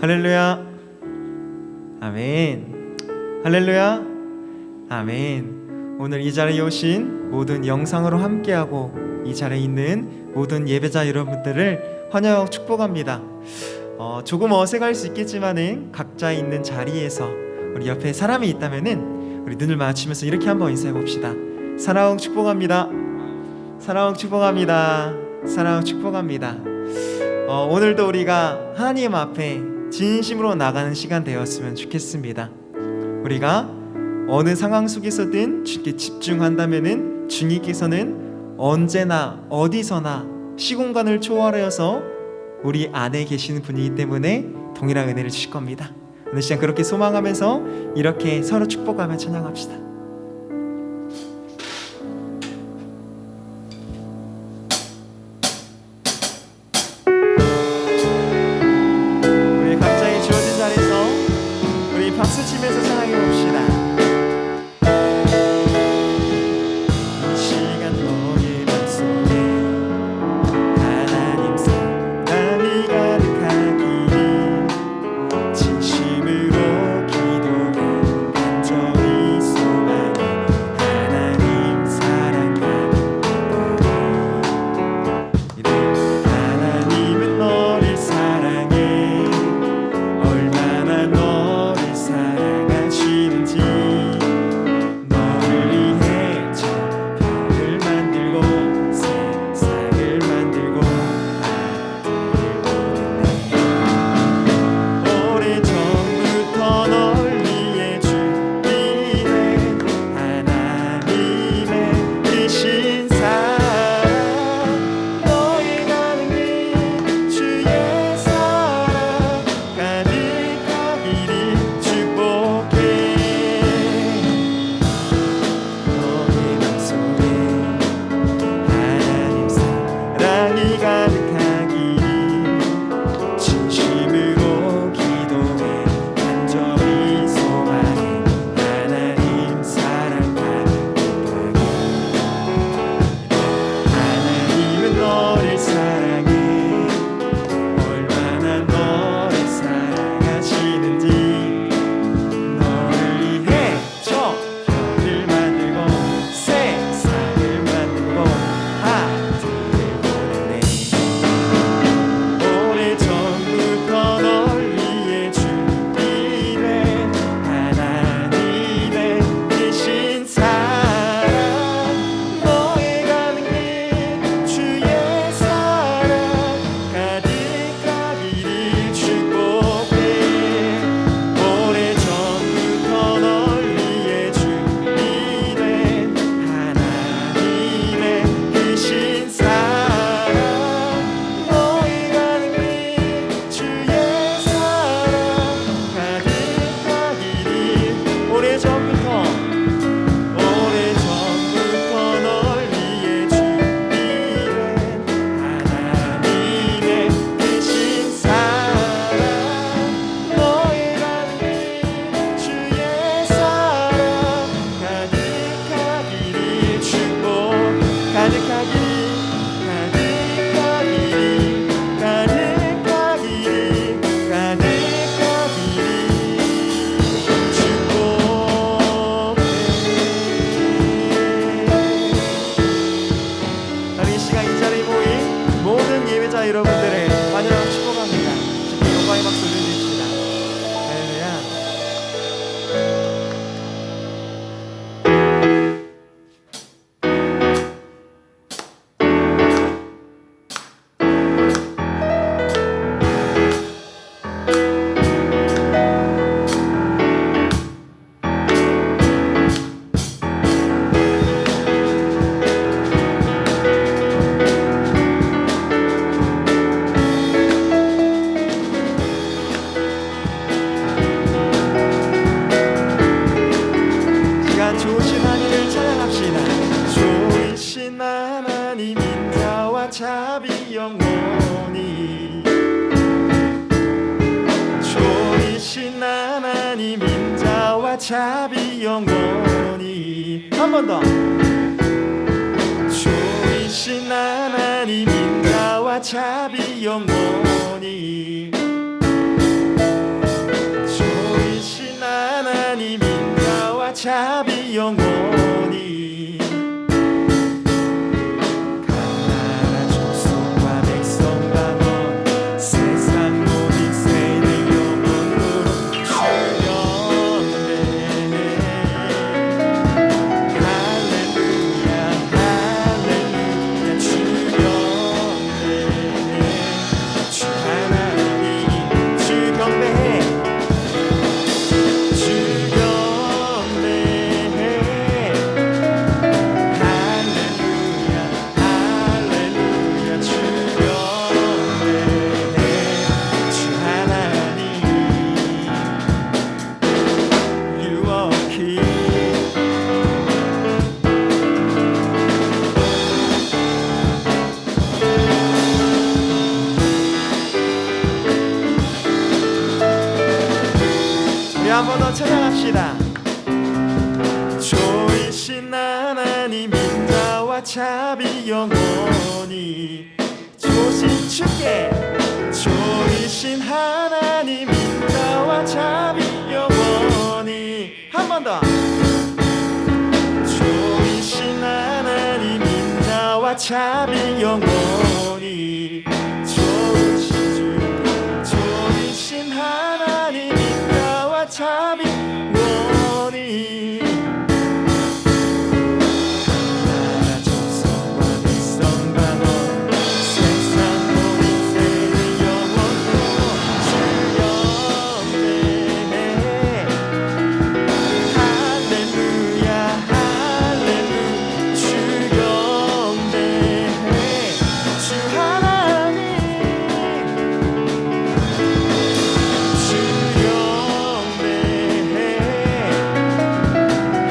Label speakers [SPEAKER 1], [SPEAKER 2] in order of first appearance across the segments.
[SPEAKER 1] 할렐루야. 아멘. 할렐루야. 아멘. 오늘 이 자리에 오신 모든 영상으로 함께하고 이 자리에 있는 모든 예배자 여러분들을 환영하고 축복합니다. 조금 어색할 수 있겠지만은 각자 있는 자리에서 우리 옆에 사람이 있다면은 우리 눈을 마주치면서 이렇게 한번 인사해 봅시다. 사랑하고 축복합니다. 사랑하고 축복합니다. 사랑하고 축복합니다. 오늘도 우리가 하나님 앞에 진심으로 나가는 시간 되었으면 좋겠습니다. 우리가 어느 상황 속에서든 주께 집중한다면은 주님께서는 언제나 어디서나 시공간을 초월하여서 우리 안에 계시는 분이기 때문에 동일한 은혜를 주실 겁니다. 오늘 시간 그렇게 소망하면서 이렇게 서로 축복하며 찬양합시다. 박수 치면서 찬양해 봅시다. 이 시간 너의 맘속에 하나님 사랑이 가득하기를 진심으로 기도해 간절히 소망해 하나님 사랑 가득하기를 하나님은 너를 사랑해 얼마나 너를 사랑하시는지 너를 위해 저 별을 만들고 세상을 만들고 오래전부터 널 위해 준비된 하나님의 크신 사랑 너의 가는 길 주의 사랑 가득하기를 축복해. 너의 맘속에 하나님 사랑이 가득하기를 진심으로 기도해 간절히 소망해 하나님 사랑 가득하기를 하나님은 너를 사랑해 얼마나 너를 사랑하시는지 너를 위해 저 별을 만들고 세상을 만들고 하늘을 보내네. 오래전부터 널 위해 준비된 하나님의 크신 사랑 너의 가는 길 주의 사랑 가득하기를 축복해. 오래전부터 널 위해 준비된 하나님의 크신 사랑 너의 가는 길 주의 사랑 가득하기를 오래전부터 널 위해 준비된 하나님의 크신 사랑 너의 가는 길 주의 사랑 가득하기를 축복 가득하기를 이 시간 이 자리에 모인 모든 예배자 여러분들의 환영을 축복합니다. 주께 영광의 박수 올려주십시다. 할렐루야. 시간 좋으신 하나님을 찬양합시다. 좋으신 하나님 인자와 자비 영원히 좋으신 하나님 인자와 자비 영원히 한 번 더. 좋으신 하나님 인자와 자비 영원히, 좋으신 하나님 인자와 자비 영원히, 가나라 족속과 백성 방언 세상 모든 세대 영원으로 주영대. 할렐루야 할렐루야 주영대. 주 하나님 주경배 주경배. 할렐루야 할렐루야 주경배. 주 하나님 유혹이. 우리 한 번 더 찬양합시다. 좋으신 하나님 인자와 자비 영원히, 좋으신 주께, 좋으신 하나님 인자와 자비 영원히. 한 번 더. 좋으신 하나님 인자와 자비 영원히, 좋으신 주, 좋으신 하나님 인자와 자비 영원히. 나라 족속과 백성 방언 세상 모든 세대 영원으로 주영대. 할렐루야 할렐루야 주영대. 주 하나님 주영대.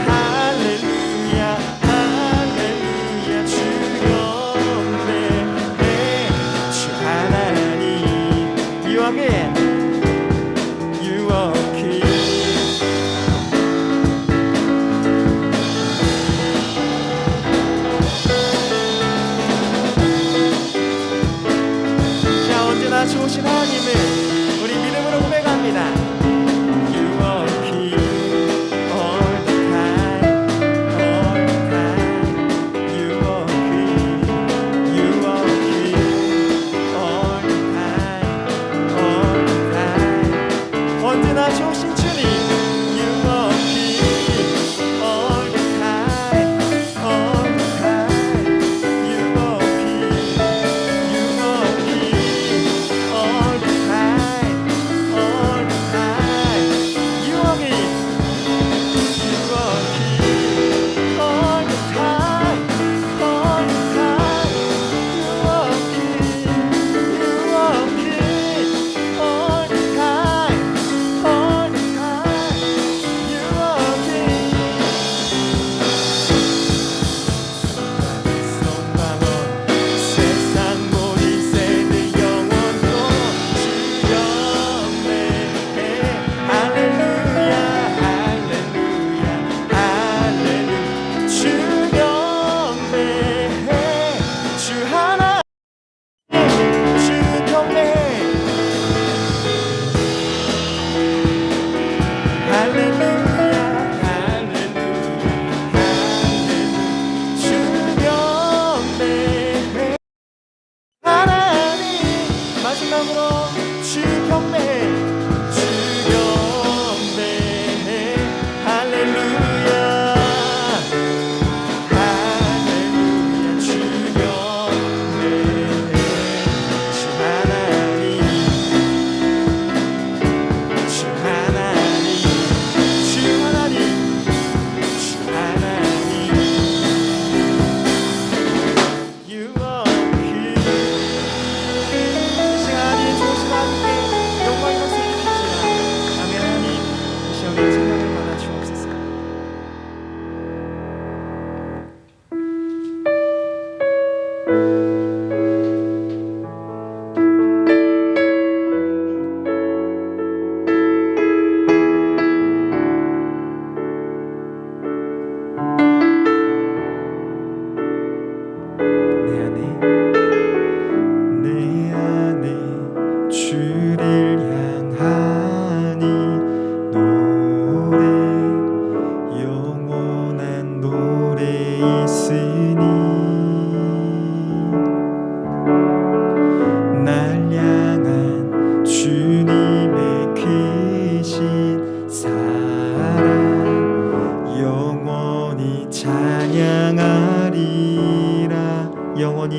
[SPEAKER 1] 할렐루야 할렐루야 주영대. 주 하나님 유혹이 유혹이. 자, 언제나 좋으신 하나님을 우리 믿음으로 고백합니다. You are here all the time, all the time. You are here, you are here all the time, all the time. 언제나 좋으신 주님. You are here all the time, all the time. You are here, you are here all the time.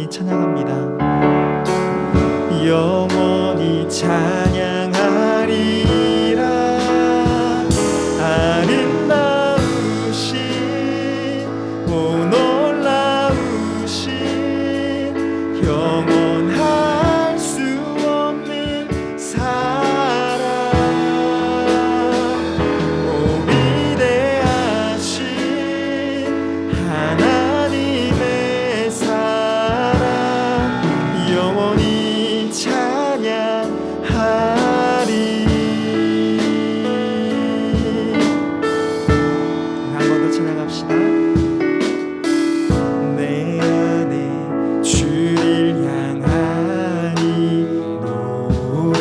[SPEAKER 1] 찬양합니다. 영원히 찬양하리라. 아름다우신 오 놀라우신 영원할 수 없는 사랑 오 위대하신 하나님의 사랑 영원히 찬양하리. 한 번 더 찬양합시다. 내 안에 주를 향하니 노래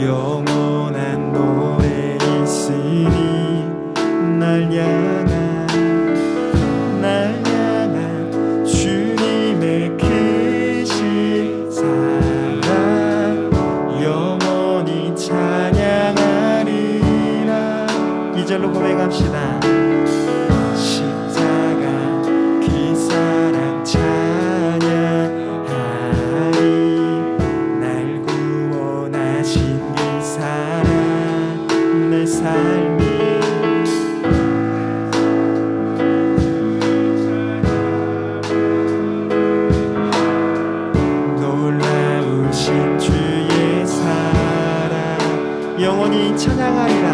[SPEAKER 1] 영원한 노래 있으니 날 향한 주님의 크신 사랑 영원히 찬양하리라. 이 절로 고백합시다. 십자가 그 사랑 찬양하리. 날 구원하신 그 사랑 내 삶이 놀라우신 주의 사랑 영원히 찬양하리라.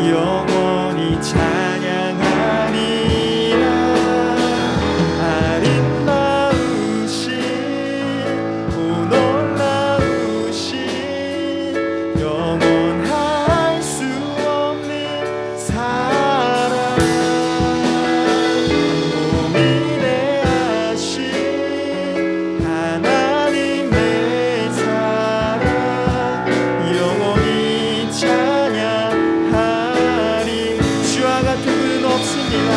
[SPEAKER 1] 영원히 찬양하리라. 아름다우신 오 놀라우신 영원할 수 없는 사랑 오 위대하신 하나님의 사랑 영원히 찬양하리. 주와 같은 분은 없습니다.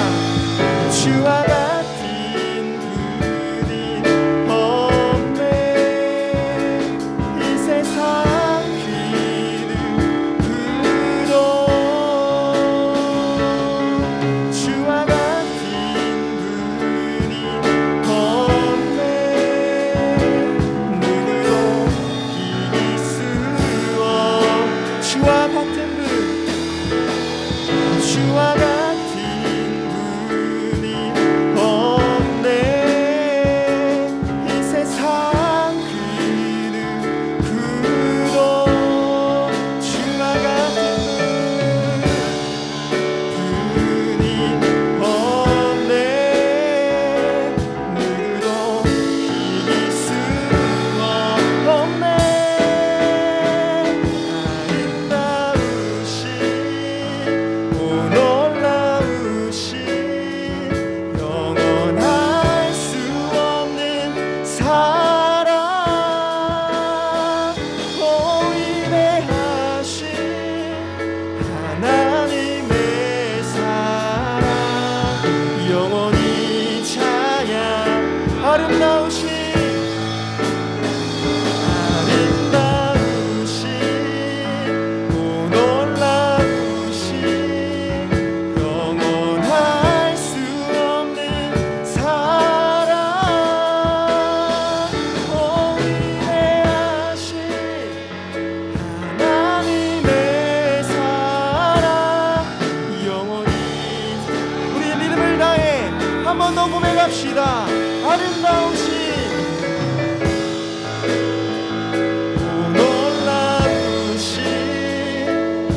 [SPEAKER 1] 주와 같은 분이 없네. 이 세상 그도 주와 같은 분이 없네. 누구도 이길 수 주와 같은 분 주와 같은 분이 없네. 이 세상 그도 주와 같은 분이 없네. 누구도 이길 수 없네. 아름다우신 오 놀라우신 영원할 수 없는 사랑 오 위대하신 하나님의 사랑 영원히 찬양. 아름다우신 오 놀라우신 영원할 수 없는 사랑 오 위대하신 하나님의 사랑 영원히. 우리의 믿음을 다해 한 번 더 고백합시다. 아름다우신 오 놀라우신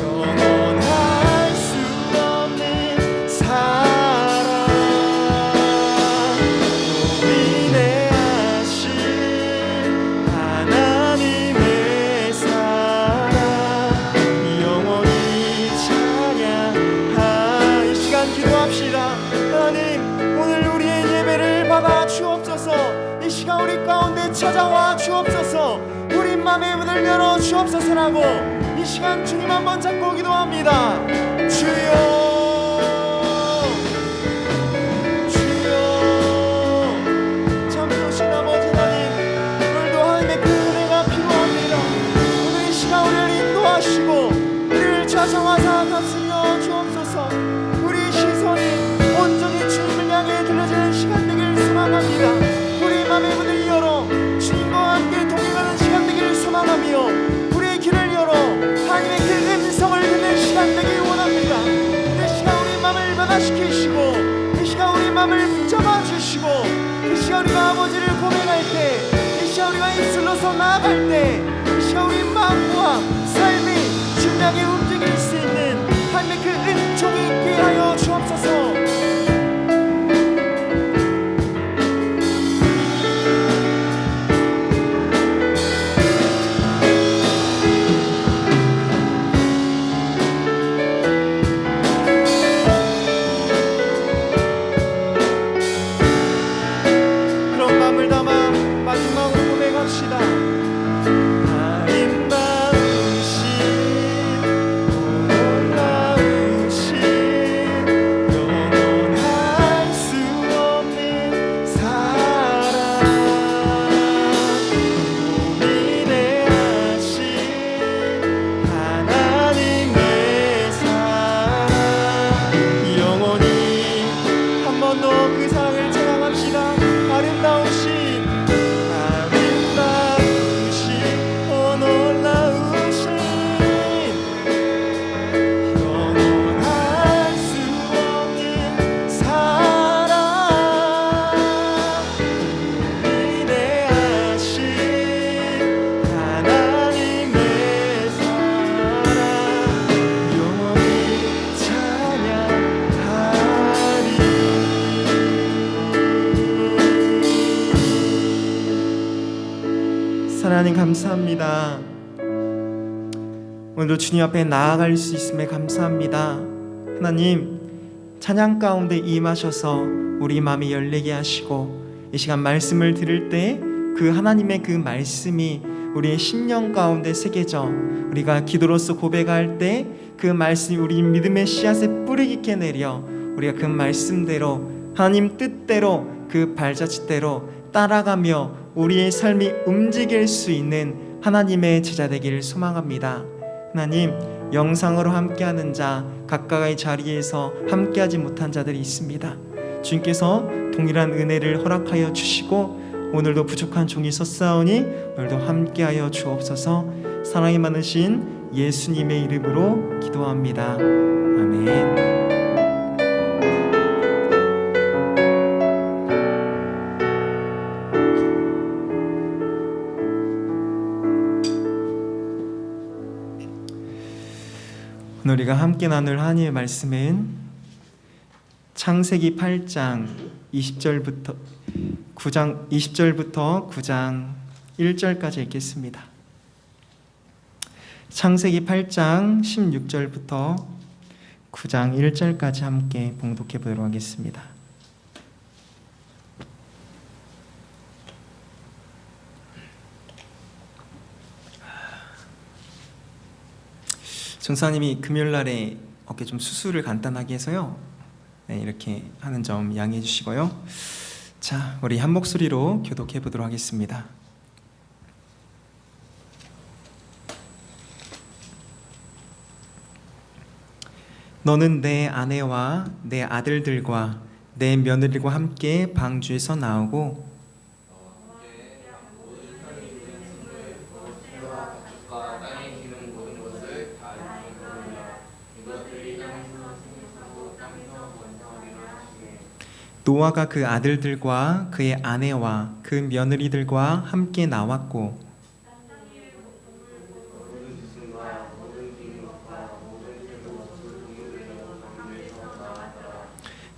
[SPEAKER 1] 영원할 수 없는 사랑 오 위대하신 하나님의 사랑 영원히 찬양하. 이 시간 기도합시다. 하나님 오늘 우리의 예배를 받아 주옵소서. 이 시간 우리 가운데 찾아와 주옵소서. 우리 맘의 문을 열어 주옵소서라고 이 시간 주님 한번 잡고 기도합니다. 주여 주여 참 좋으신 아버지 하나님, 오늘도 하나님의 그 은혜가 필요합니다. 오늘 이 시간 우리를 인도하시고 우리를 찾아와서 다스려 주옵소서. 우리 시선이 온전히 주님을 향해 들려지는 시간 되길 소망합니다. 우리 변화시키시고 이 시간 우리 마음을 붙잡아 주시고 이 시간 우리가 아버지를 고백할 때 이 시간 우리가 입술로서 나아갈 때 이 시간 우리 마음과 삶이 준비하게 움직일 수 있는 하나님의 그 은총이 있게 하여 주옵소서. 하나님 감사합니다. 오늘도 주님 앞에 나아갈 수 있음에 감사합니다. 하나님 찬양 가운데 임하셔서 우리 마음이 열리게 하시고 이 시간 말씀을 들을 때 그 하나님의 그 말씀이 우리의 심령 가운데 새겨져 우리가 기도로서 고백할 때 그 말씀이 우리 믿음의 씨앗에 뿌리 깊게 내려 우리가 그 말씀대로 하나님 뜻대로 그 발자취대로 따라가며 우리의 삶이 움직일 수 있는 하나님의 제자 되기를 소망합니다. 하나님 영상으로 함께하는 자 각각의 자리에서 함께하지 못한 자들이 있습니다. 주님께서 동일한 은혜를 허락하여 주시고 오늘도 부족한 종이 섰사오니 오늘도 함께하여 주옵소서. 사랑이 많으신 예수님의 이름으로 기도합니다. 아멘. 오늘 우리가 함께 나눌 하나님의 말씀은 창세기 8장 20절부터 9장 1절까지 읽겠습니다. 창세기 8장 16절부터 9장 1절까지 함께 봉독해 보도록 하겠습니다. 전사님이 금요일날에 어깨 좀 수술을 간단하게 해서요. 네, 이렇게 하는 점 양해해 주시고요. 자, 우리 한 목소리로 교독해 보도록 하겠습니다. 너는 내 아내와 내 아들들과 내 며느리와 함께 방주에서 나오고 노아가 그 아들들과 그의 아내와 그 며느리들과 함께 나왔고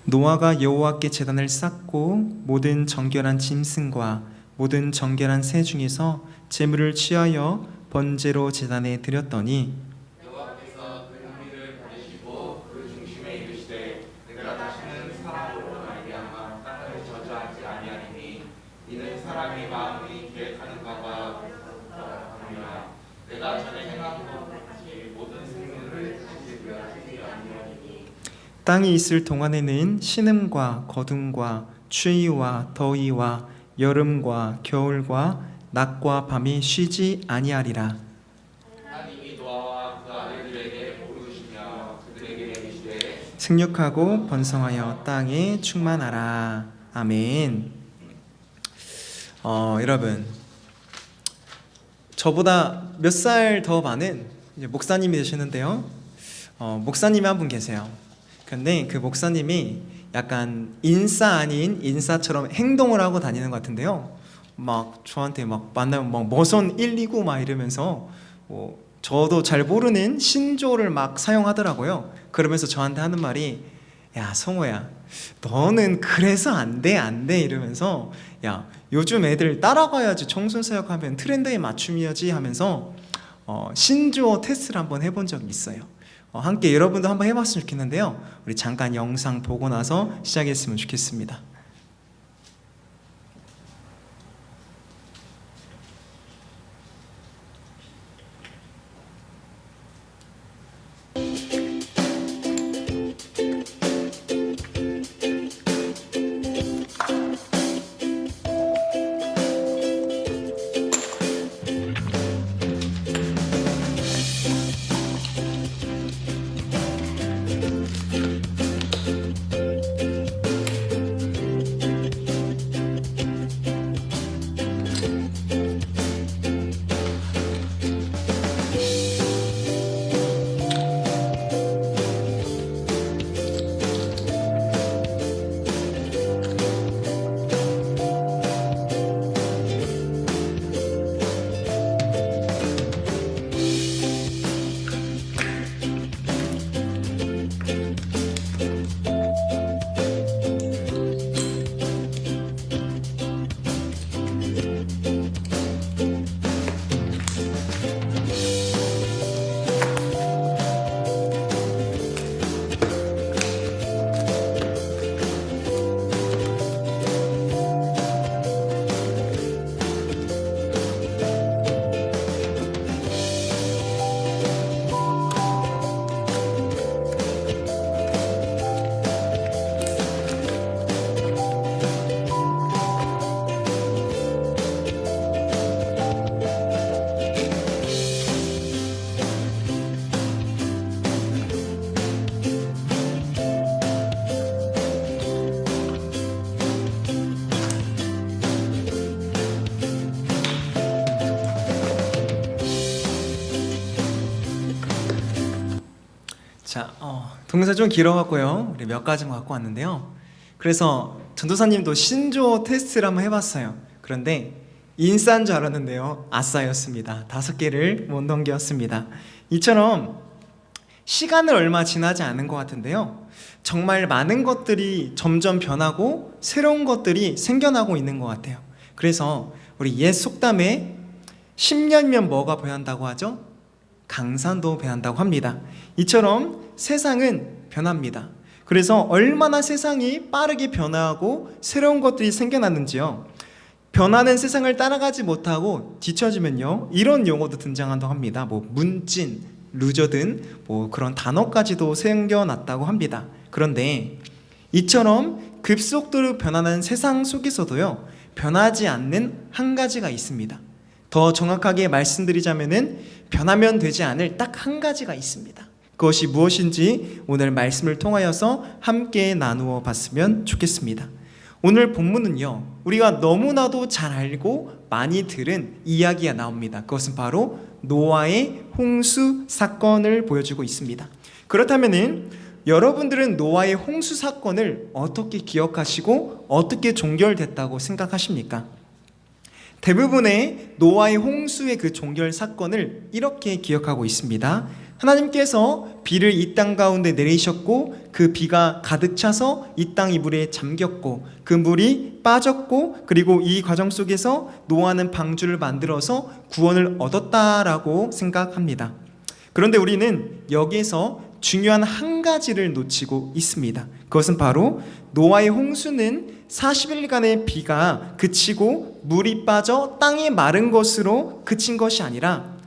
[SPEAKER 1] 노아가 여호와께 제단을 쌓고 모든 정결한 짐승과 모든 정결한 새 중에서 제물을 취하여 번제로 제단에 드렸더니 여호와께서 그 향기를 받으시고 그 중심에 이르시되 내가 다시는 사람으로 말미암아 땅을 저주하지 아니하리니 이는 사람이 마음이 계획하는 바가 함이라 내가 전에 행한 것 같이 모든 생물을 다시 멸하지 아니하리니 땅이 있을 동안에는 신음과 거둠과 추위와 더위와 여름과 겨울과 낮과 밤이 쉬지 아니하리라. 하나님이 노아와 그 아들들에게 부르시며 그들에게 이르시되 생육하고 번성하여 땅에 충만하라. 아멘. 여러분, 저보다 몇 살 더 많은 목사님이 되시는데요. 목사님이 한 분 계세요. 근데 그 목사님이 약간 인싸 아닌 인싸처럼 행동을 하고 다니는 것 같은데요. 막 저한테 막 만나면 막 머선 129 막 이러면서 저도 잘 모르는 신조를 막 사용하더라고요. 그러면서 저한테 하는 말이, 야 성호야, 너는 그래서 안 돼 이러면서, 야 요즘 애들 따라가야지, 청순사역 하면 트렌드에 맞춤이야지 하면서 신조어 테스트를 한번 해본 적이 있어요. 함께 여러분도 한번 해봤으면 좋겠는데요. 우리 잠깐 영상 보고 나서 시작했으면 좋겠습니다. 자, 동영상 좀 길어갖고요. 우리 몇 가지만 갖고 왔는데요. 그래서 전도사님도 신조어 테스트를 한번 해봤어요. 그런데 인싸인 줄 알았는데요. 아싸였습니다. 5개를 못 넘겼습니다. 이처럼 시간을 얼마 지나지 않은 것 같은데요. 정말 많은 것들이 점점 변하고 새로운 것들이 생겨나고 있는 것 같아요. 그래서 우리 옛 속담에 10년이면 뭐가 변한다고 하죠? 강산도 변한다고 합니다. 이처럼 세상은 변합니다. 그래서 얼마나 세상이 빠르게 변화하고 새로운 것들이 생겨났는지요. 변하는 세상을 따라가지 못하고 뒤처지면요, 이런 용어도 등장한다고 합니다. 문진, 루저 등 그런 단어까지도 생겨났다고 합니다. 그런데 이처럼 급속도로 변하는 세상 속에서도요, 변하지 않는 한 가지가 있습니다. 더 정확하게 말씀드리자면은 변하면 되지 않을 딱 한 가지가 있습니다. 그것이 무엇인지 오늘 말씀을 통하여서 함께 나누어 봤으면 좋겠습니다. 오늘 본문은요, 우리가 너무나도 잘 알고 많이 들은 이야기가 나옵니다. 그것은 바로 노아의 홍수 사건을 보여주고 있습니다. 그렇다면은 여러분들은 노아의 홍수 사건을 어떻게 기억하시고 어떻게 종결됐다고 생각하십니까? 대부분의 노아의 홍수의 그 종결 사건을 이렇게 기억하고 있습니다. 하나님께서 비를 이 땅 가운데 내리셨고 그 비가 가득 차서 이 땅이 물에 잠겼고 그 물이 빠졌고, 그리고 이 과정 속에서 노아는 방주를 만들어서 구원을 얻었다라고 생각합니다. 그런데 우리는 여기에서 중요한 한 가지를 놓치고 있습니다. 그것은 바로 노아의 홍수는 40일간의 비가 그치고 물이 빠져 땅이 마른 것으로 그친 것이 아니라,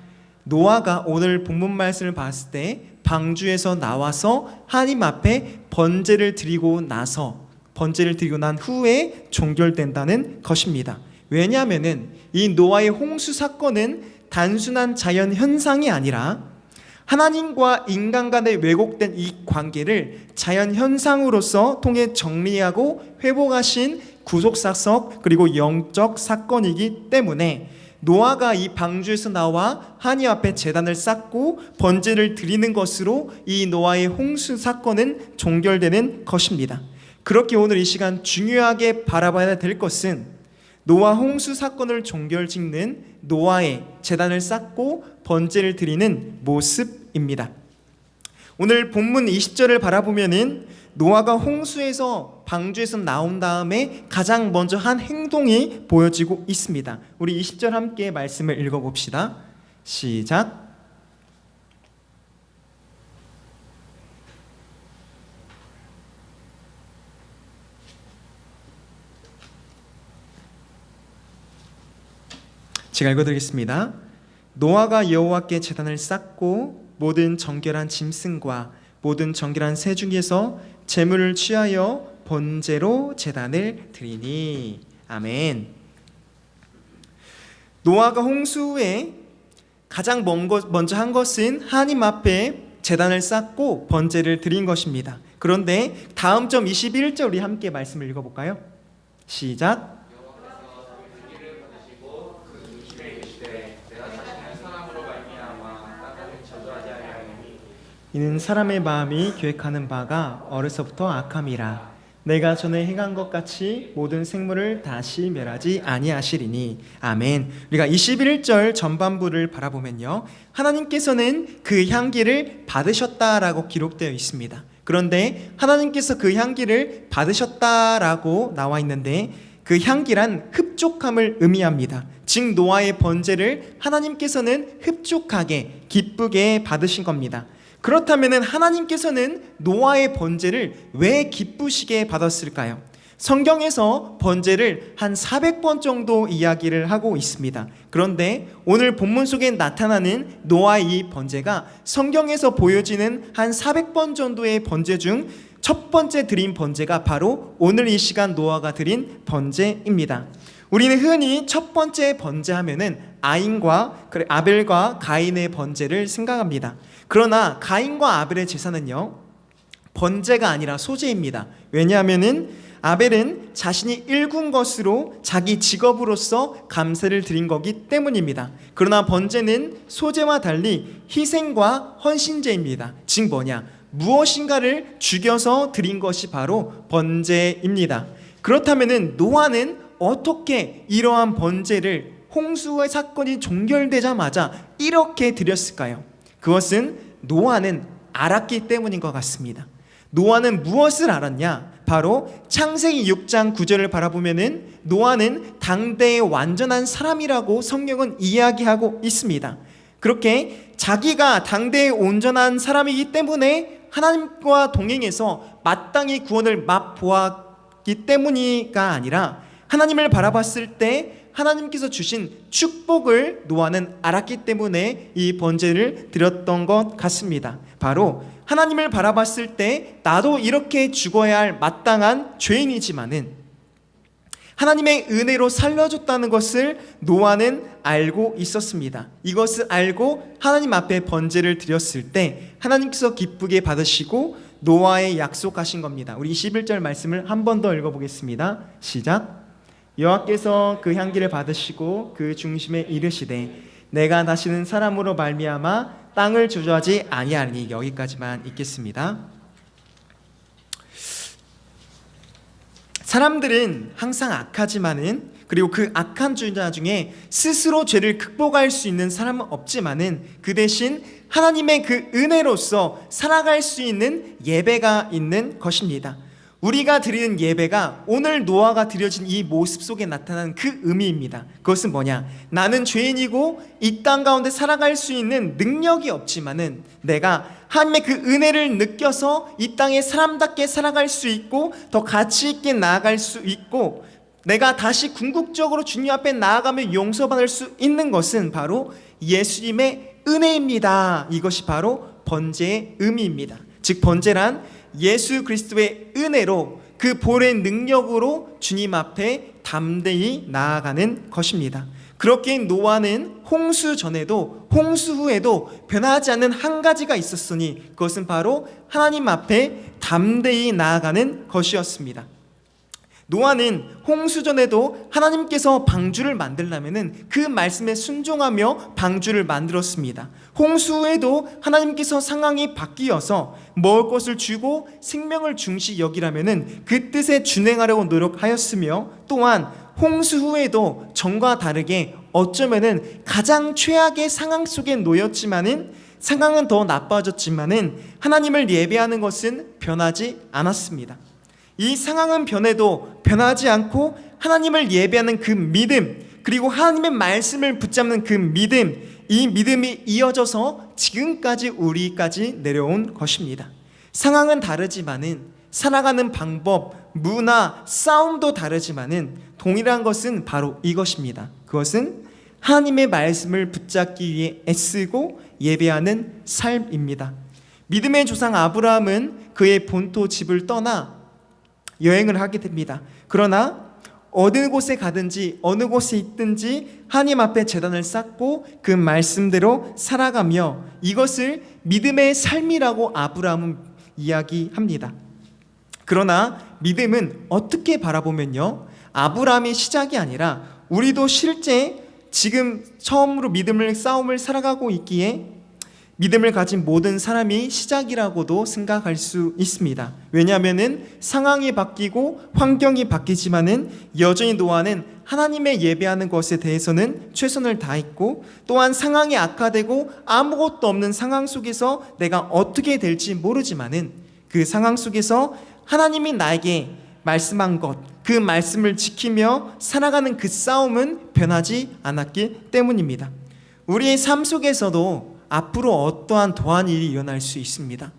[SPEAKER 1] 노아가 오늘 본문 말씀을 봤을 때 방주에서 나와서 하나님 앞에 번제를 드리고 난 후에 종결된다는 것입니다. 왜냐하면은 이 노아의 홍수 사건은 단순한 자연 현상이 아니라 하나님과 인간 간의 왜곡된 이 관계를 자연 현상으로서 통해 정리하고 회복하신 구속사건, 그리고 영적 사건이기 때문에 노아가 이 방주에서 나와 하나님 앞에 제단을 쌓고 번제를 드리는 것으로 이 노아의 홍수 사건은 종결되는 것입니다. 그렇게 오늘 이 시간 중요하게 바라봐야 될 것은 노아 홍수 사건을 종결짓는 노아의 제단을 쌓고 번제를 드리는 모습입니다. 오늘 본문 20절을 바라보면은 노아가 홍수에서 방주에서 나온 다음에 가장 먼저 한 행동이 보여지고 있습니다. 우리 20절 함께 말씀을 읽어봅시다. 시작. 제가 읽어드리겠습니다. 노아가 여호와께 제단을 쌓고 모든 정결한 짐승과 모든 정결한 새 중에서 제물을 취하여 번제로 제단을 드리니. 아멘. 노아가 홍수 후에 가장 먼저 한 것은 하나님 앞에 제단을 쌓고 번제를 드린 것입니다. 그런데 다음 점 21절 우리 함께 말씀을 읽어볼까요? 시작. 이는 사람의 마음이 계획하는 바가 어려서부터 악함이라. 내가 전에 행한 것 같이 모든 생물을 다시 멸하지 아니하시리니. 아멘. 우리가 21절 전반부를 바라보면요, 하나님께서는 그 향기를 받으셨다라고 기록되어 있습니다. 그런데 하나님께서 그 향기를 받으셨다라고 나와 있는데 그 향기란 흡족함을 의미합니다. 즉 노아의 번제를 하나님께서는 흡족하게 기쁘게 받으신 겁니다. 그렇다면 하나님께서는 노아의 번제를 왜 기쁘시게 받았을까요? 성경에서 번제를 한 400번 정도 이야기를 하고 있습니다. 그런데 오늘 본문 속에 나타나는 노아의 이 번제가 성경에서 보여지는 한 400번 정도의 번제 중 첫 번째 드린 번제가 바로 오늘 이 시간 노아가 드린 번제입니다. 우리는 흔히 첫 번째 번제하면은 아벨과 가인의 번제를 생각합니다. 그러나 가인과 아벨의 제사는요, 번제가 아니라 소제입니다. 왜냐하면은 아벨은 자신이 일군 것으로 자기 직업으로서 감사를 드린 거기 때문입니다. 그러나 번제는 소제와 달리 희생과 헌신제입니다. 즉 뭐냐? 무엇인가를 죽여서 드린 것이 바로 번제입니다. 그렇다면은 노아는 어떻게 이러한 번제를 홍수의 사건이 종결되자마자 이렇게 드렸을까요? 그것은 노아는 알았기 때문인 것 같습니다. 노아는 무엇을 알았냐? 바로 창세기 6장 9절을 바라보면은 노아는 당대의 완전한 사람이라고 성경은 이야기하고 있습니다. 그렇게 자기가 당대의 온전한 사람이기 때문에 하나님과 동행해서 마땅히 구원을 맛보았기 때문이가 아니라 하나님을 바라봤을 때 하나님께서 주신 축복을 노아는 알았기 때문에 이 번제를 드렸던 것 같습니다. 바로 하나님을 바라봤을 때 나도 이렇게 죽어야 할 마땅한 죄인이지만은 하나님의 은혜로 살려줬다는 것을 노아는 알고 있었습니다. 이것을 알고 하나님 앞에 번제를 드렸을 때 하나님께서 기쁘게 받으시고 노아에 약속하신 겁니다. 우리 21절 말씀을 한 번 더 읽어보겠습니다. 시작. 여호와께서 그 향기를 받으시고 그 중심에 이르시되 내가 다시는 사람으로 말미암아 땅을 저주하지 아니하리니. 여기까지만 읽겠습니다. 사람들은 항상 악하지만은, 그리고 그 악한 주자 중에 스스로 죄를 극복할 수 있는 사람은 없지만은 그 대신 하나님의 그 은혜로서 살아갈 수 있는 예배가 있는 것입니다. 우리가 드리는 예배가 오늘 노아가 드려진 이 모습 속에 나타나는 그 의미입니다. 그것은 뭐냐? 나는 죄인이고 이 땅 가운데 살아갈 수 있는 능력이 없지만은 내가 하나님의 그 은혜를 느껴서 이 땅에 사람답게 살아갈 수 있고 더 가치 있게 나아갈 수 있고 내가 다시 궁극적으로 주님 앞에 나아가며 용서받을 수 있는 것은 바로 예수님의 은혜입니다. 이것이 바로 번제의 의미입니다. 즉 번제란 예수 그리스도의 은혜로 그 보혈의 능력으로 주님 앞에 담대히 나아가는 것입니다. 그렇게 노아는 홍수 전에도 홍수 후에도 변하지 않는 한 가지가 있었으니 그것은 바로 하나님 앞에 담대히 나아가는 것이었습니다. 노아는 홍수전에도 하나님께서 방주를 만들려면은 그 말씀에 순종하며 방주를 만들었습니다. 홍수에도 하나님께서 상황이 바뀌어서 먹을 것을 주고 생명을 중시 여기라면은 그 뜻에 준행하려고 노력하였으며, 또한 홍수 후에도 전과 다르게 어쩌면은 가장 최악의 상황 속에 놓였지만은, 상황은 더 나빠졌지만은 하나님을 예배하는 것은 변하지 않았습니다. 이 상황은 변해도 변하지 않고 하나님을 예배하는 그 믿음, 그리고 하나님의 말씀을 붙잡는 그 믿음, 이 믿음이 이어져서 지금까지 우리까지 내려온 것입니다. 상황은 다르지만은, 살아가는 방법, 문화, 싸움도 다르지만은 동일한 것은 바로 이것입니다. 그것은 하나님의 말씀을 붙잡기 위해 애쓰고 예배하는 삶입니다. 믿음의 조상 아브라함은 그의 본토 집을 떠나 여행을 하게 됩니다. 그러나 어느 곳에 가든지 어느 곳에 있든지 하나님 앞에 제단을 쌓고 그 말씀대로 살아가며, 이것을 믿음의 삶이라고 아브라함은 이야기합니다. 그러나 믿음은 어떻게 바라보면요, 아브라함의 시작이 아니라 우리도 실제 지금 처음으로 믿음을 싸움을 살아가고 있기에 믿음을 가진 모든 사람이 시작이라고도 생각할 수 있습니다. 왜냐하면 상황이 바뀌고 환경이 바뀌지만은 여전히 노아는 하나님의 예배하는 것에 대해서는 최선을 다했고, 또한 상황이 악화되고 아무것도 없는 상황 속에서 내가 어떻게 될지 모르지만은 그 상황 속에서 하나님이 나에게 말씀한 것, 그 말씀을 지키며 살아가는 그 싸움은 변하지 않았기 때문입니다. 우리의 삶 속에서도 앞으로 어떠한 더한 일이 일어날 수 있습니다.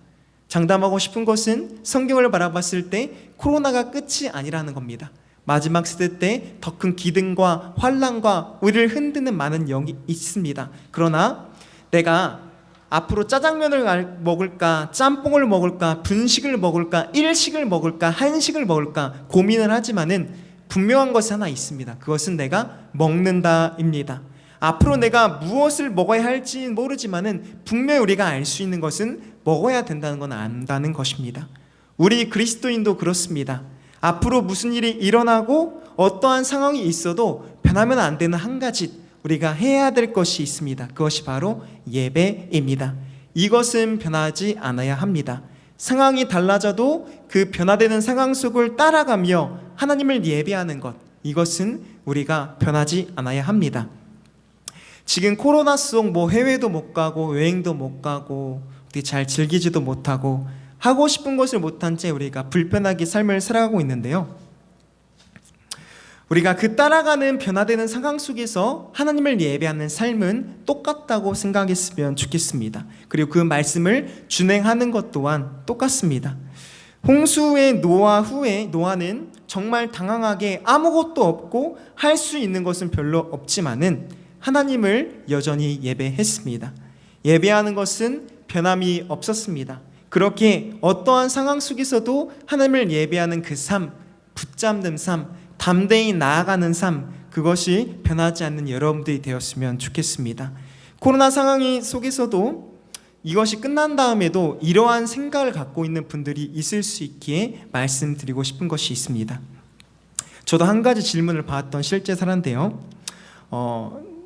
[SPEAKER 1] 장담하고 싶은 것은 성경을 바라봤을 때 코로나가 끝이 아니라는 겁니다. 마지막 시대 때 더 큰 기근과 환난과 우리를 흔드는 많은 영이 있습니다. 그러나 내가 앞으로 짜장면을 먹을까, 짬뽕을 먹을까, 분식을 먹을까, 일식을 먹을까, 한식을 먹을까 고민을 하지만은 분명한 것이 하나 있습니다. 그것은 내가 먹는다입니다. 앞으로 내가 무엇을 먹어야 할지 모르지만은 분명히 우리가 알 수 있는 것은 먹어야 된다는 건 안다는 것입니다. 우리 그리스도인도 그렇습니다. 앞으로 무슨 일이 일어나고 어떠한 상황이 있어도 변하면 안 되는 한 가지 우리가 해야 될 것이 있습니다. 그것이 바로 예배입니다. 이것은 변하지 않아야 합니다. 상황이 달라져도 그 변화되는 상황 속을 따라가며 하나님을 예배하는 것, 이것은 우리가 변하지 않아야 합니다. 지금 코로나 속 해외도 못 가고 여행도 못 가고 잘 즐기지도 못하고 하고 싶은 것을 못한 채 우리가 불편하게 삶을 살아가고 있는데요, 우리가 그 따라가는 변화되는 상황 속에서 하나님을 예배하는 삶은 똑같다고 생각했으면 좋겠습니다. 그리고 그 말씀을 준행하는 것 또한 똑같습니다. 홍수의 노아 후에 노아는 정말 당황하게 아무것도 없고 할 수 있는 것은 별로 없지만은 하나님을 여전히 예배했습니다. 예배하는 것은 변함이 없었습니다. 그렇게 어떠한 상황 속에서도 하나님을 예배하는 그 삶, 붙잡는 삶, 담대히 나아가는 삶, 그것이 변하지 않는 여러분들이 되었으면 좋겠습니다. 코로나 상황 속에서도 이것이 끝난 다음에도 이러한 생각을 갖고 있는 분들이 있을 수 있기에 말씀드리고 싶은 것이 있습니다. 저도 한 가지 질문을 받았던 실제 사례인데요,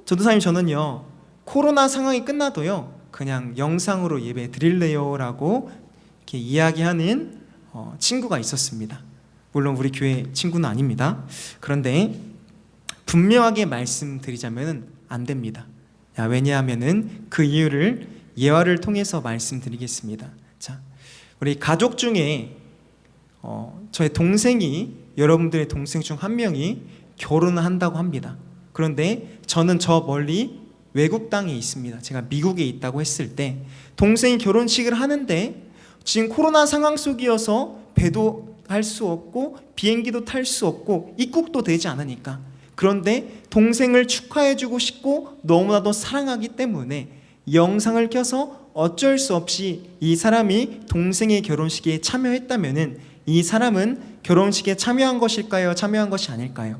[SPEAKER 1] 전도사님, 저는요 코로나 상황이 끝나도요 그냥 영상으로 예배 드릴래요 라고 이렇게 이야기하는 친구가 있었습니다. 물론 우리 교회 친구는 아닙니다. 그런데 분명하게 말씀드리자면 안 됩니다. 왜냐하면 그 이유를 예화를 통해서 말씀드리겠습니다. 자, 우리 가족 중에 저의 동생이, 여러분들의 동생 중 한 명이 결혼을 한다고 합니다. 그런데 저는 저 멀리 외국 땅에 있습니다. 제가 미국에 있다고 했을 때 동생이 결혼식을 하는데 지금 코로나 상황 속이어서 배도 할 수 없고 비행기도 탈 수 없고 입국도 되지 않으니까, 그런데 동생을 축하해주고 싶고 너무나도 사랑하기 때문에 영상을 켜서 어쩔 수 없이 이 사람이 동생의 결혼식에 참여했다면은 이 사람은 결혼식에 참여한 것일까요? 참여한 것이 아닐까요?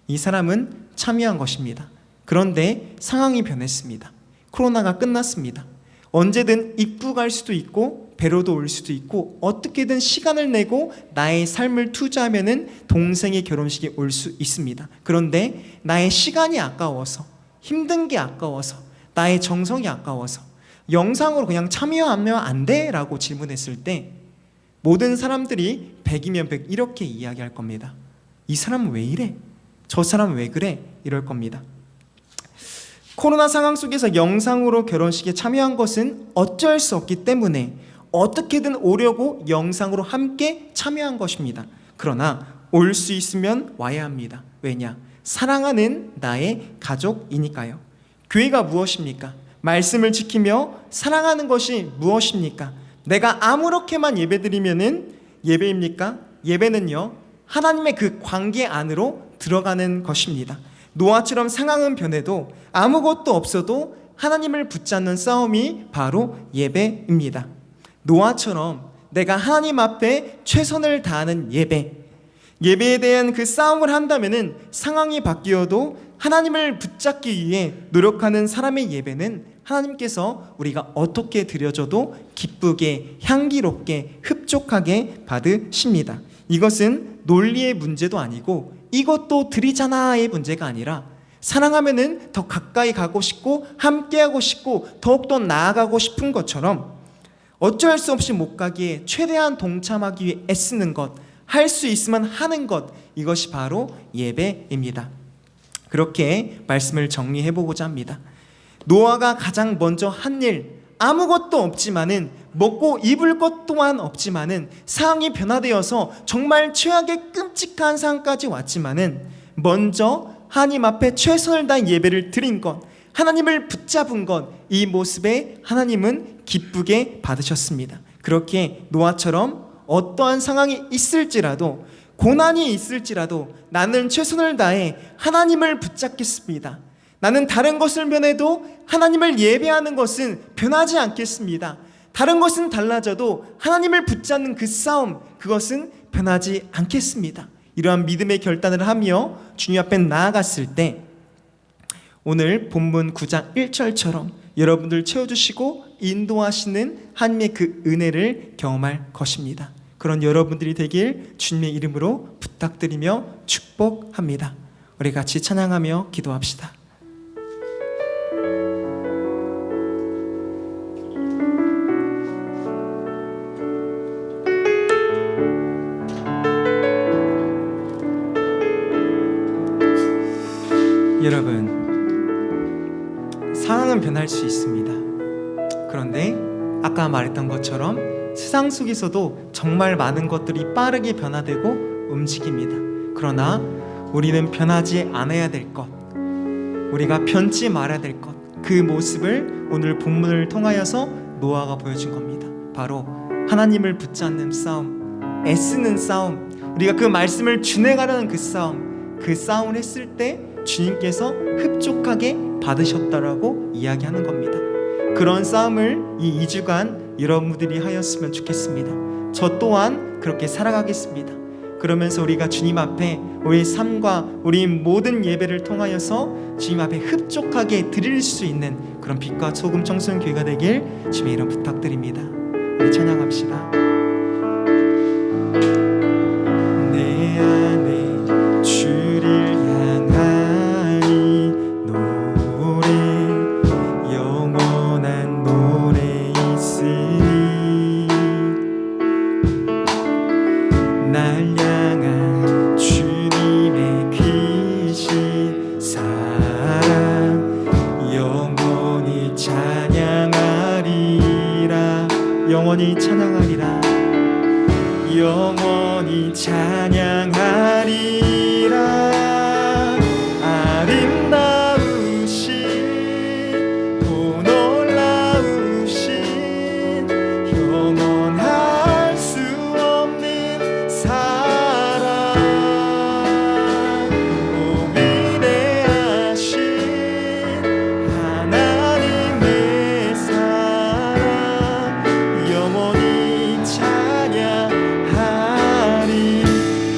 [SPEAKER 1] 이 사람은 참여한 것입니다. 그런데 상황이 변했습니다. 코로나가 끝났습니다. 언제든 입국할 수도 있고 배로도 올 수도 있고 어떻게든 시간을 내고 나의 삶을 투자하면은 동생의 결혼식이 올 수 있습니다. 그런데 나의 시간이 아까워서, 힘든 게 아까워서, 나의 정성이 아까워서 영상으로 그냥 참여하면 안 돼? 라고 질문했을 때 모든 사람들이 100이면 100 이렇게 이야기할 겁니다. 이 사람은 왜 이래? 저 사람은 왜 그래? 이럴 겁니다. 코로나 상황 속에서 영상으로 결혼식에 참여한 것은 어쩔 수 없기 때문에 어떻게든 오려고 영상으로 함께 참여한 것입니다. 그러나 올 수 있으면 와야 합니다. 왜냐? 사랑하는 나의 가족이니까요. 교회가 무엇입니까? 말씀을 지키며 사랑하는 것이 무엇입니까? 내가 아무렇게만 예배드리면은 예배입니까? 예배는요, 하나님의 그 관계 안으로 들어가는 것입니다. 노아처럼 상황은 변해도 아무것도 없어도 하나님을 붙잡는 싸움이 바로 예배입니다. 노아처럼 내가 하나님 앞에 최선을 다하는 예배에 대한 그 싸움을 한다면은 상황이 바뀌어도 하나님을 붙잡기 위해 노력하는 사람의 예배는 하나님께서 우리가 어떻게 드려져도 기쁘게, 향기롭게, 흡족하게 받으십니다. 이것은 논리의 문제도 아니고 이것도 드리잖아의 문제가 아니라 사랑하면은 더 가까이 가고 싶고 함께하고 싶고 더욱더 나아가고 싶은 것처럼 어쩔 수 없이 못 가기에 최대한 동참하기 위해 애쓰는 것, 할 수 있으면 하는 것, 이것이 바로 예배입니다. 그렇게 말씀을 정리해보고자 합니다. 노아가 가장 먼저 한 일, 아무것도 없지만은 먹고 입을 것 또한 없지만은 상황이 변화되어서 정말 최악의 끔찍한 상황까지 왔지만은 먼저 하나님 앞에 최선을 다한 예배를 드린 것, 하나님을 붙잡은 것, 이 모습에 하나님은 기쁘게 받으셨습니다. 그렇게 노아처럼 어떠한 상황이 있을지라도, 고난이 있을지라도 나는 최선을 다해 하나님을 붙잡겠습니다. 나는 다른 것을 변해도 하나님을 예배하는 것은 변하지 않겠습니다. 다른 것은 달라져도 하나님을 붙잡는 그 싸움, 그것은 변하지 않겠습니다. 이러한 믿음의 결단을 하며 주님 앞에 나아갔을 때 오늘 본문 9장 1절처럼 여러분들 채워주시고 인도하시는 하나님의 그 은혜를 경험할 것입니다. 그런 여러분들이 되길 주님의 이름으로 부탁드리며 축복합니다. 우리 같이 찬양하며 기도합시다. 여러분, 상황은 변할 수 있습니다. 그런데 아까 말했던 것처럼 세상 속에서도 정말 많은 것들이 빠르게 변화되고 움직입니다. 그러나 우리는 변하지 않아야 될 것, 우리가 변치 말아야 될 것, 그 모습을 오늘 본문을 통하여서 노아가 보여준 겁니다. 바로 하나님을 붙잡는 싸움, 애쓰는 싸움, 우리가 그 말씀을 준행하려는 그 싸움을 했을 때 주님께서 흡족하게 받으셨다라고 이야기하는 겁니다. 그런 싸움을 이 2주간 여러분들이 하였으면 좋겠습니다. 저 또한 그렇게 살아가겠습니다. 그러면서 우리가 주님 앞에 우리 삶과 우리 모든 예배를 통하여서 주님 앞에 흡족하게 드릴 수 있는 그런 빛과 소금 청소년 교회가 되길 주님의 이름 부탁드립니다. 우리 찬양합시다. 내 안에 주를 향하니 노래, 영원한 노래 있으니 날 향한 주님의 크신 사랑 영원히 찬양하리라. 영원히 찬양하리라. 영원히 찬양하리라. 아름다우신 오 놀라우신 영원할 수 없는 사랑, 오 위대하신 하나님의 사랑 영원히 찬양하리.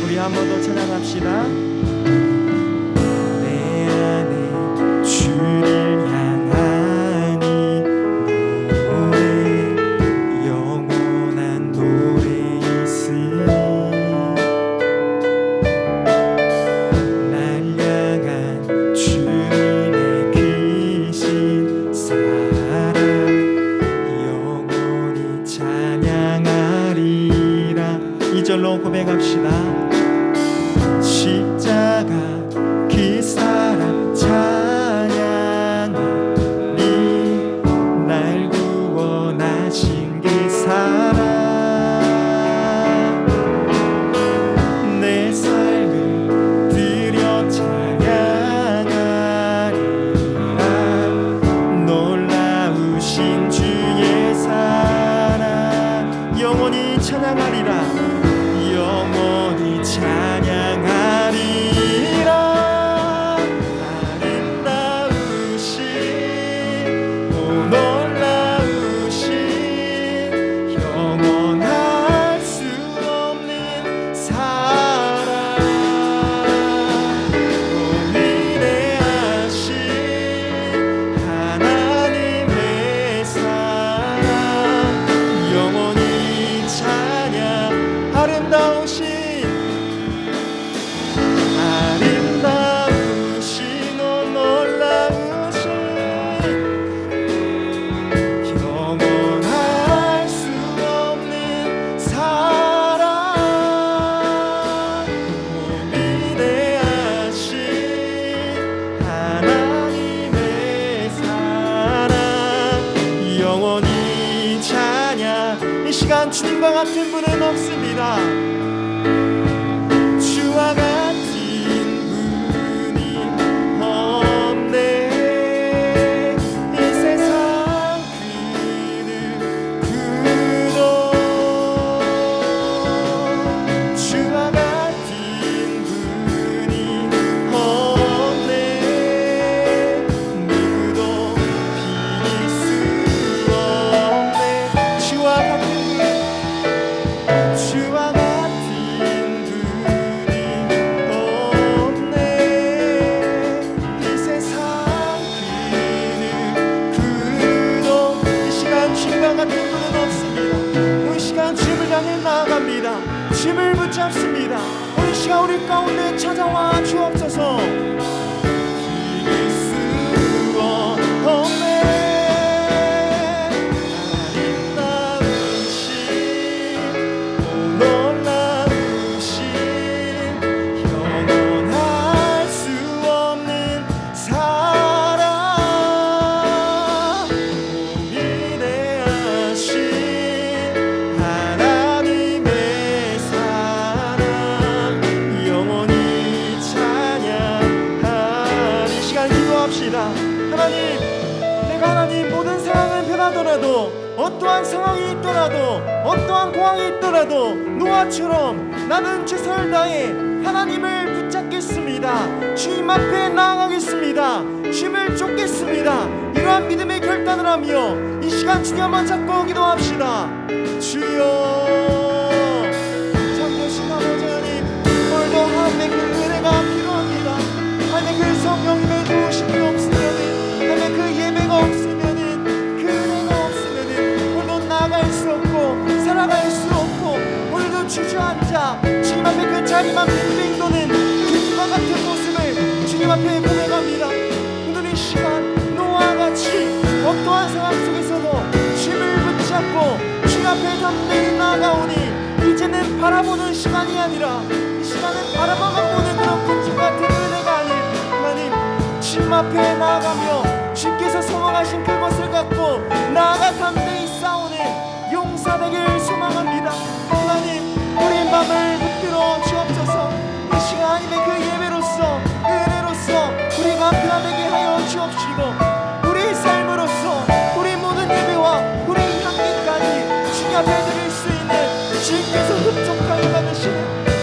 [SPEAKER 1] 우리 한 번 더 찬양합시다. 내 안에 주를 향하니 노래, 영원히 기도합시다. 십자가 그 사랑 찬양하니 날 구원하신 그 사랑 내 삶을 드려 찬양하리라. 놀라우신 주의 사랑 영원히 찬양하리라. 영원히 찬양하리라. 아름다우신 오 놀라우신 영원할 수 없는 사랑 오 위대하신 하나님의 사랑 영원히 찬양. 아름다우신 오 놀라우신 영원할 수 없는 사랑 오 위대하신 하나님의 사랑 영원히 찬양. 이 시간 주님과 같은 분은 없습니다. 주와 같은 분이 없네. 이 세상 그도 주와 같은 분이 없네. 누구도 비길 수 없네. 주와 같은 분이 없네. 이 세상 그도 이 시간 주님과 같은 분은 없습니다. 이 시간 주님을 향해 나아갑니다. 주님을 붙잡습니다. 이 시간 우리 가운데 찾아와 주옵소서. 이길 수 없네. 놀라우신 영원할 수 없는 사랑 위대하신 하나님의 사랑 영원히 찬양하리. 이 시간 기도합시다. 하나님, 내가 하나님 모든 상황은 변하더라도 어떠한 상황이 있더라도 어떠한 공황이 있더라도 노아처럼 나는 최선을 다해 하나님을 붙잡겠습니다. 주님 앞에 나아가겠습니다. 주님을 쫓겠습니다. 이러한 믿음의 결단을 하며 이 시간 주님 한번 잡고 기도합시다. 주여 참되신 아버지 하나님, 오늘도 하나님의 그 은혜가 필요합니다. 하나님의 그 성령님의 도우심이 없으면은, 하나님의 그 예배가 없으면은, 그 은혜가 없으면은 오늘도 나아갈 수 없고 살아갈 수 없고 오늘도 주저앉아 주님 앞에 그 자리만 빙빙 도는 주님과 같은 모습을 주님 앞에 고백합니다. 오늘 이 시간 노아와 같이 어떠한 상황 속에서도 주님을 붙잡고 주님 앞에 담대히 나아가오니 이제는 바라보는 시간이 아니라 이 시간은 바라만 보는 그런 군주 같은 은혜가 아닌 하나님 주님 앞에 나아가며 주께서 소망하신 그것을 갖고 나아가 담대히 싸우는 용사 되길 소망합니다. 하나님, 우리 마음을 붙들어 주옵소서. 이 시간 하나님의 그 예배로서 은혜로서 우리가 변하게 하여 주옵시고 우리 삶으로서 우리 모든 예배와 우리 향기까지 주님 앞에 드릴 수 있는 주님께서 흡족하게 받으시는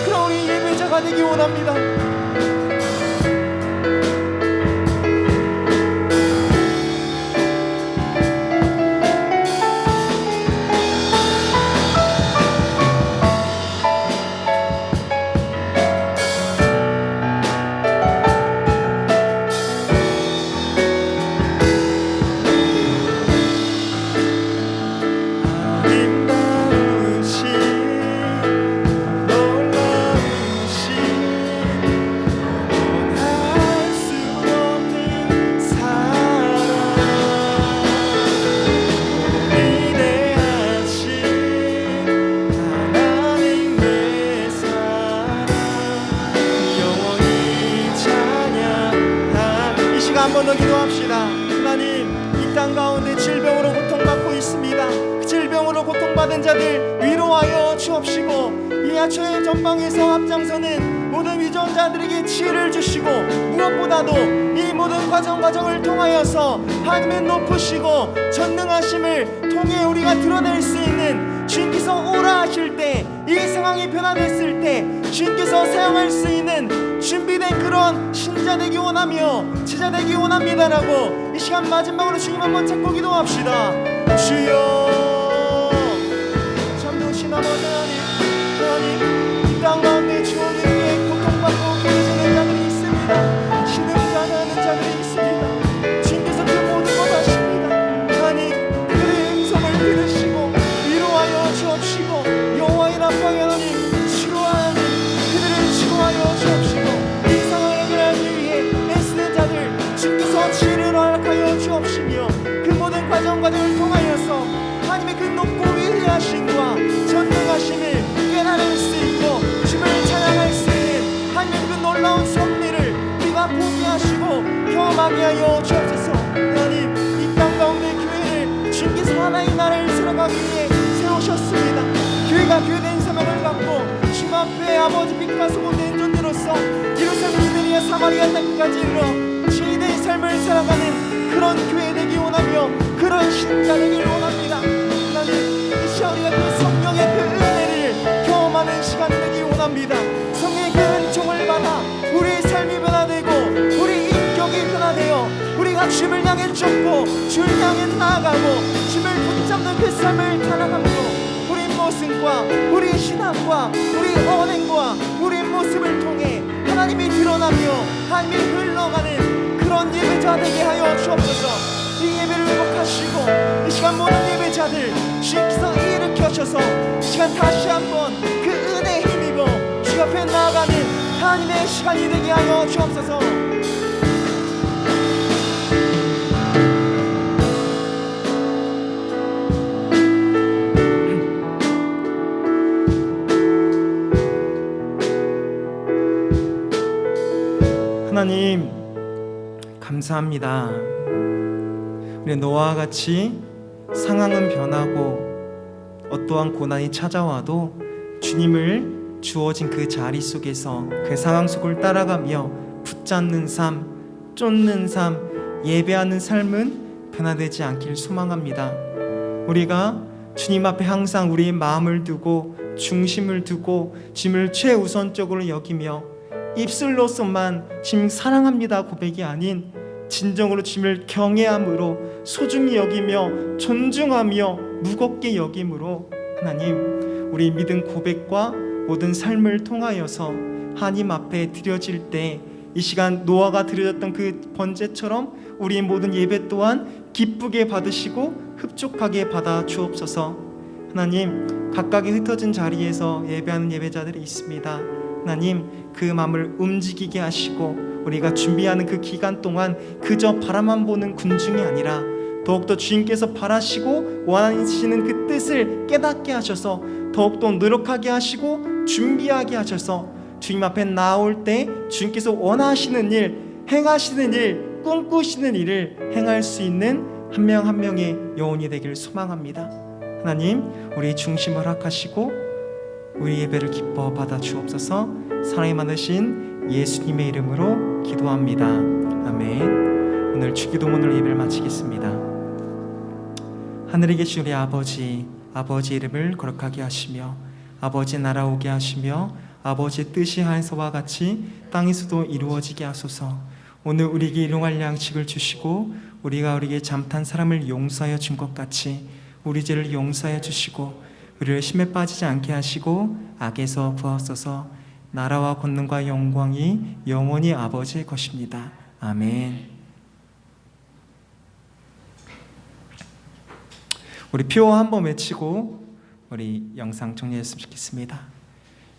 [SPEAKER 1] 그런 우리 예배자가 되기 원합니다. 놀라우신 번 더 기도합시다. 하나님, 이 땅 가운데 질병으로 고통받고 있습니다. 그 질병으로 고통받은 자들 위로하여 주옵시고, 이 야초의 전방에서 앞장서는 모든 위전자들에게 지혜를 주시고, 무엇보다도 이 모든 과정을 통하여서 하나님의 높으시고 전능하심을 통해 우리가 드러낼 수 있는, 주님께서 오라 하실 때, 이 상황이 변화됐을 때 주님께서 사용할 수 있는 준비된 그런 신자 되기 원하며 제자 되기 원합니다라고 이 시간 마지막으로 주님 한번 찾고 기도합시다. 주여, 참되신 아버지 하나님, 이 땅 가운데 주님에게 고통받고 계시는 자들이 있습니다. 신음자하는 자들이 있습니다. 주님께서 그 모든 것 아십니다. 하나님, 그들의 음성을 들으시고 위로하여 주옵시고, 여호와의 남방의 하나님, 치료하는 그들을 치료하여 주옵시고, 이 상황을 해결하기 위해 애쓰는 자들 주님께서 지혜를 허락하여 주옵시며, 그 모든 과정을 통하여서 하나님의 그 높고 위대하심과 전능하심을 깨달을 수 있고 주님을 찬양할 수 있는 하나님의 그 놀라운 섭리를 우리가 보게 하시고 경험하게 하여 주옵소서. 하나님, 이 땅 가운데 교회를 주님께서 하나의 나라를 세워가기 위해 세우셨습니다. 교회가 교회된 사명을 갖고 주님 앞에 아버지 빛과 소금 된 존재로서 예루살렘, 유대리아, 사마리아 땅까지 이르러 진리된 삶을 살아가는 그런 교회 되기 원하며 그런 신자 되기를 원합니다. 하나님, 이 시간 우리가 그 성령의 그 은혜를 경험하는 시간 되기 원합니다. 성령의 그 은총을 받아 우리의 삶이 변화되고 우리 인격이 변화되어 우리가 주님을 향해 쫓고 주님을 향해 나아가고 주님을 붙잡는 그 삶을 살아감으로 우리 모습과 우리 신앙과 우리 언행과 우리 모습을 통해 하나님이 드러나며 하나님이 흘러가는 그런 예배자 되게 하여 주옵소서. 이 예배를 회복하시고 이 시간 모든 예배자들 주님께서 일으켜셔서 이 시간 다시 한번 그 은혜에 힘입어 주 앞에 나아가는 하나님의 시간이 되게 하여 주옵소서. 하나님, 감사합니다. 우리 노아와 같이 상황은 변하고 어떠한 고난이 찾아와도 주님을 주어진 그 자리 속에서 그 상황 속을 따라가며 붙잡는 삶, 쫓는 삶, 예배하는 삶은 변화되지 않길 소망합니다. 우리가 주님 앞에 항상 우리의 마음을 두고 중심을 두고 주님을 최우선적으로 여기며 입술로서만 주님 사랑합니다 고백이 아닌 진정으로 주님을 경외함으로 소중히 여기며 존중하며 무겁게 여김으로 하나님, 우리 믿음 고백과 모든 삶을 통하여서 하나님 앞에 드려질 때 이 시간 노아가 드려졌던 그 번제처럼 우리의 모든 예배 또한 기쁘게 받으시고 흡족하게 받아 주옵소서. 하나님, 각각의 흩어진 자리에서 예배하는 예배자들이 있습니다. 하나님, 그 마음을 움직이게 하시고 우리가 준비하는 그 기간 동안 그저 바라만 보는 군중이 아니라 더욱더 주님께서 바라시고 원하시는 그 뜻을 깨닫게 하셔서 더욱더 노력하게 하시고 준비하게 하셔서 주님 앞에 나올 때 주님께서 원하시는 일, 행하시는 일, 꿈꾸시는 일을 행할 수 있는 한 명 한 명의 영혼이 되기를 소망합니다. 하나님, 우리의 중심을 허락하시고 우리 예배를 기뻐 받아 주옵소서. 사랑이 많으신 예수님의 이름으로 기도합니다. 아멘. 오늘 주기도문으로 예배를 마치겠습니다. 하늘에 계신 우리 아버지, 아버지의 이름을 거룩하게 하시며 아버지의 나라 오게 하시며 아버지의 뜻이 하늘에서와 같이 땅에서도 이루어지게 하소서. 오늘 우리에게 일용할 양식을 주시고 우리가 우리에게 잠탄 사람을 용서하여 준 것 같이 우리 죄를 용서하여 주시고 우리를 심에 빠지지 않게 하시고 악에서 구하소서. 나라와 권능과 영광이 영원히 아버지의 것입니다. 아멘. 우리 표어 한번 외치고 우리 영상 정리했으면 좋겠습니다.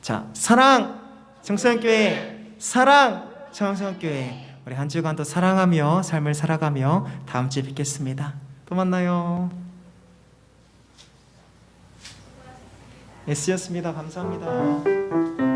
[SPEAKER 1] 자, 사랑 청소년교회, 사랑 청소년교회. 우리 한 주간 더 사랑하며 삶을 살아가며 다음 주에 뵙겠습니다. 또 만나요. S였습니다. 감사합니다.